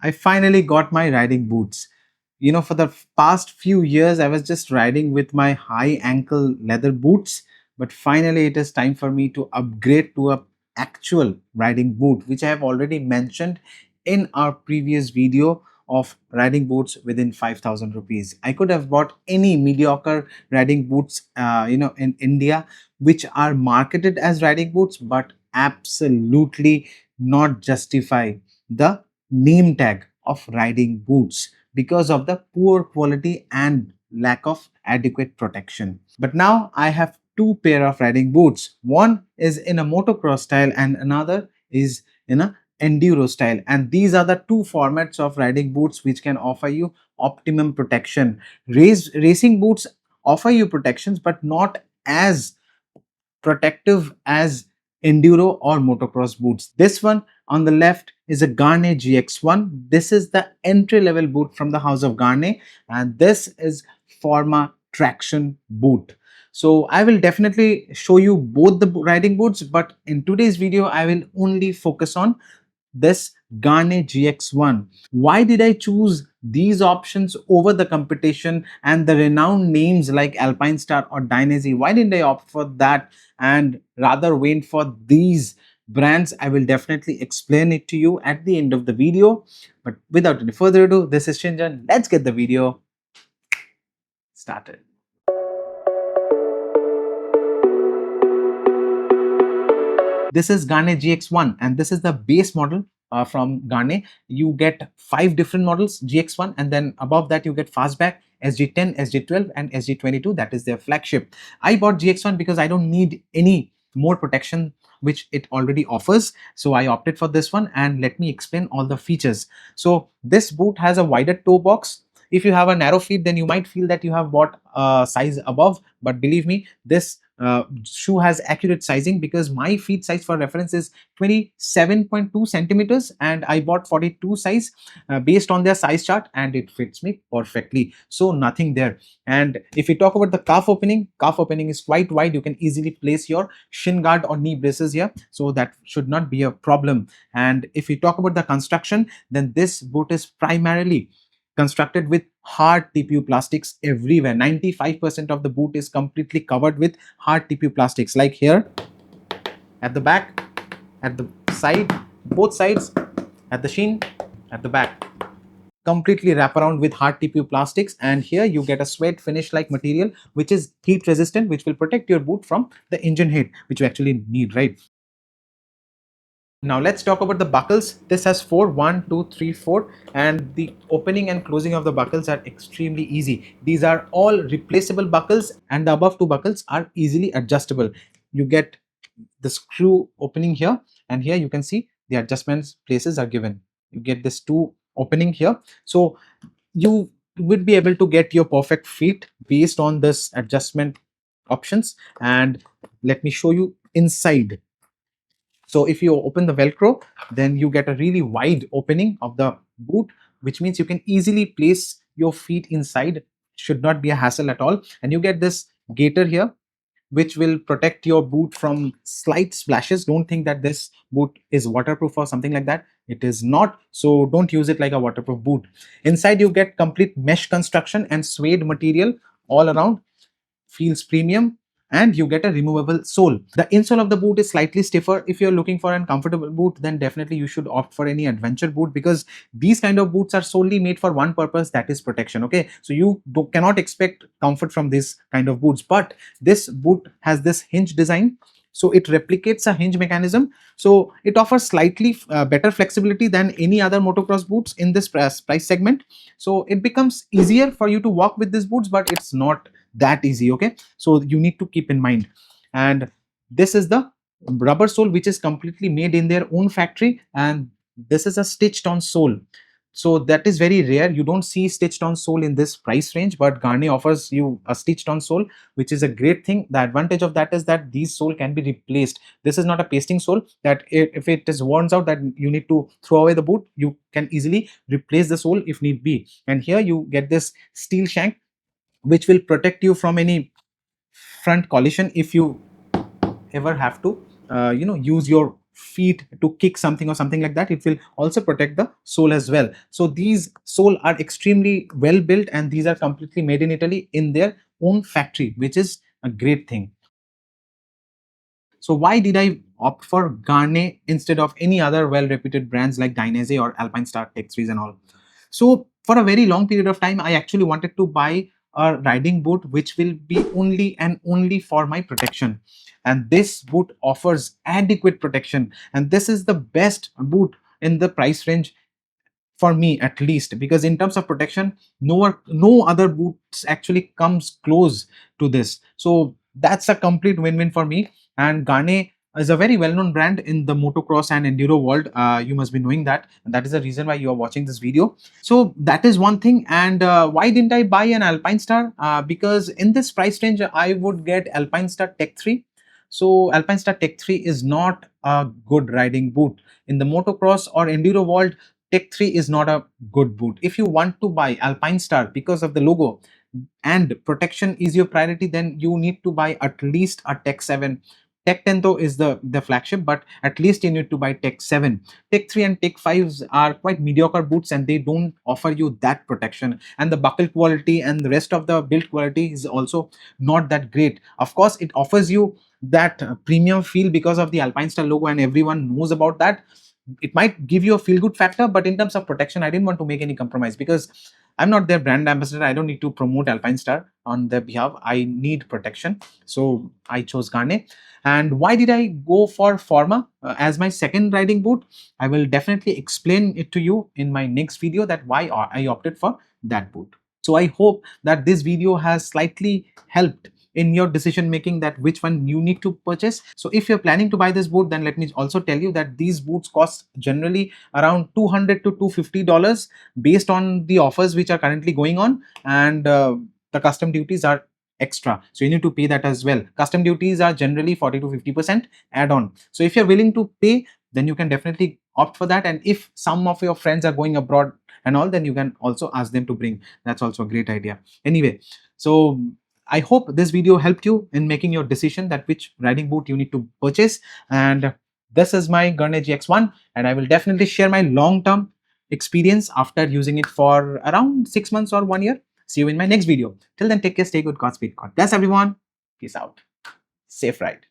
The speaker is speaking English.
I finally got my riding boots. For the past few years, I was just riding with my high ankle leather boots, but finally it is time for me to upgrade to a actual riding boot, which I have already mentioned in our previous video of riding boots within 5,000 rupees. I could have bought any mediocre riding boots, in India, which are marketed as riding boots, but absolutely not justify the name tag of riding boots because of the poor quality and lack of adequate protection. But now I have two pair of riding boots. One is in a motocross style and another is in a enduro style, and these are the two formats of riding boots which can offer you optimum protection. Racing boots offer you protections but not as protective as enduro or motocross boots. This one on the left is a Gaerne GX1. This is the entry level boot from the house of Gaerne, and this is Forma traction boot. So I will definitely show you both the riding boots, but in today's video I will only focus on this Gaerne GX1. Why did I choose these options over the competition and the renowned names like Alpine Star or Dainese? Why didn't I opt for that and rather wait for these brands? I will definitely explain it to you at the end of the video. But without any further ado, this is Shinjan. Let's get the video started. This is Gaerne GX1 and this is the base model from Gaerne. You get 5 different models GX1, and then above that you get fastback, SG10, SG12 and SG22. That is their flagship. I bought GX1 because I don't need any more protection which it already offers, so I opted for this one, and let me explain all the features. So this boot has a wider toe box. If you have a narrow feet, then you might feel that you have bought a size above, but believe me, this shoe has accurate sizing because my feet size for reference is 27.2 centimeters and I bought 42 size based on their size chart, and it fits me perfectly, so nothing there. And if we talk about the calf opening is quite wide. You can easily place your shin guard or knee braces here, so that should not be a problem. And if we talk about the construction, then this boot is primarily constructed with hard TPU plastics everywhere. 95% of the boot is completely covered with hard TPU plastics, like here, at the back, at the side, both sides, at the shin, at the back. Completely wrap around with hard TPU plastics, and here you get a sweat finish like material which is heat resistant, which will protect your boot from the engine heat, which you actually need, right? Now let's talk about the buckles. This has 4, 1, 2, 3, 4, and the opening and closing of the buckles are extremely easy. These are all replaceable buckles, and the above two buckles are easily adjustable. You get the screw opening here, and here you can see the adjustments places are given. You get this two opening here, so you would be able to get your perfect fit based on this adjustment options. And let me show you inside. So if you open the Velcro, then you get a really wide opening of the boot, which means you can easily place your feet inside. Should not be a hassle at all. And you get this gaiter here, which will protect your boot from slight splashes. Don't think that this boot is waterproof or something like that. It is not. So don't use it like a waterproof boot. Inside you get complete mesh construction and suede material all around. Feels premium, and you get a removable sole. The insole of the boot is slightly stiffer. If you're looking for a comfortable boot, then definitely you should opt for any adventure boot, because these kind of boots are solely made for one purpose, that is protection. Okay, so you cannot expect comfort from this kind of boots. But this boot has this hinge design, so it replicates a hinge mechanism, so it offers slightly better flexibility than any other motocross boots in this price segment. So it becomes easier for you to walk with these boots, but it's not that easy. Okay, so you need to keep in mind. And this is the rubber sole, which is completely made in their own factory, and this is a stitched on sole. So that is very rare. You don't see stitched on sole in this price range, but Gaerne offers you a stitched on sole, which is a great thing. The advantage of that is that these sole can be replaced. This is not a pasting sole that if it is worn out that you need to throw away the boot, you can easily replace the sole if need be. And here you get this steel shank, which will protect you from any front collision if you ever have to use your feet to kick something or something like that, it will also protect the sole as well. So these sole are extremely well built, and these are completely made in Italy in their own factory, which is a great thing. So why did I opt for Gaerne instead of any other well-reputed brands like Dainese or Alpine Star Tech 3s and all? So for a very long period of time, I actually wanted to buy a riding boot which will be only and only for my protection. And this boot offers adequate protection. And this is the best boot in the price range for me, at least, because in terms of protection, no other boots actually comes close to this. So that's a complete win-win for me. And Gaerne is a very well-known brand in the motocross and enduro world. You must be knowing that, and that is the reason why you are watching this video. So that is one thing. And why didn't I buy an Alpine Star? Because in this price range I would get Alpine Star Tech 3. So Alpine Star Tech 3 is not a good riding boot in the motocross or enduro world. Tech 3 is not a good boot. If you want to buy Alpine Star because of the logo and protection is your priority, then you need to buy at least a Tech 7. Tech 10 though is the flagship, but at least you need to buy Tech 7. Tech 3 and Tech 5s are quite mediocre boots, and they don't offer you that protection. And the buckle quality and the rest of the build quality is also not that great. Of course, it offers you that premium feel because of the Alpine Star logo, and everyone knows about that. It might give you a feel good factor, but in terms of protection, I didn't want to make any compromise because I'm not their brand ambassador. I don't need to promote Alpine Star on their behalf. I need protection, so I chose Gaerne. And why did I go for Forma as my second riding boot? I will definitely explain it to you in my next video, that why I opted for that boot. So I hope that this video has slightly helped in your decision making, that which one you need to purchase. So if you're planning to buy this boot, then let me also tell you that these boots cost generally around $200 to $250 based on the offers which are currently going on, and the custom duties are extra, so you need to pay that as well. Custom duties are generally 40 to 50% add on. So if you're willing to pay, then you can definitely opt for that. And if some of your friends are going abroad and all, then you can also ask them to bring. That's also a great idea. Anyway, so I hope this video helped you in making your decision that which riding boot you need to purchase. And this is my Gaerne GX1, and I will definitely share my long-term experience after using it for around 6 months or 1 year. See you in my next video. Till then, take care, stay good, Godspeed, God bless everyone. Peace out. Safe ride.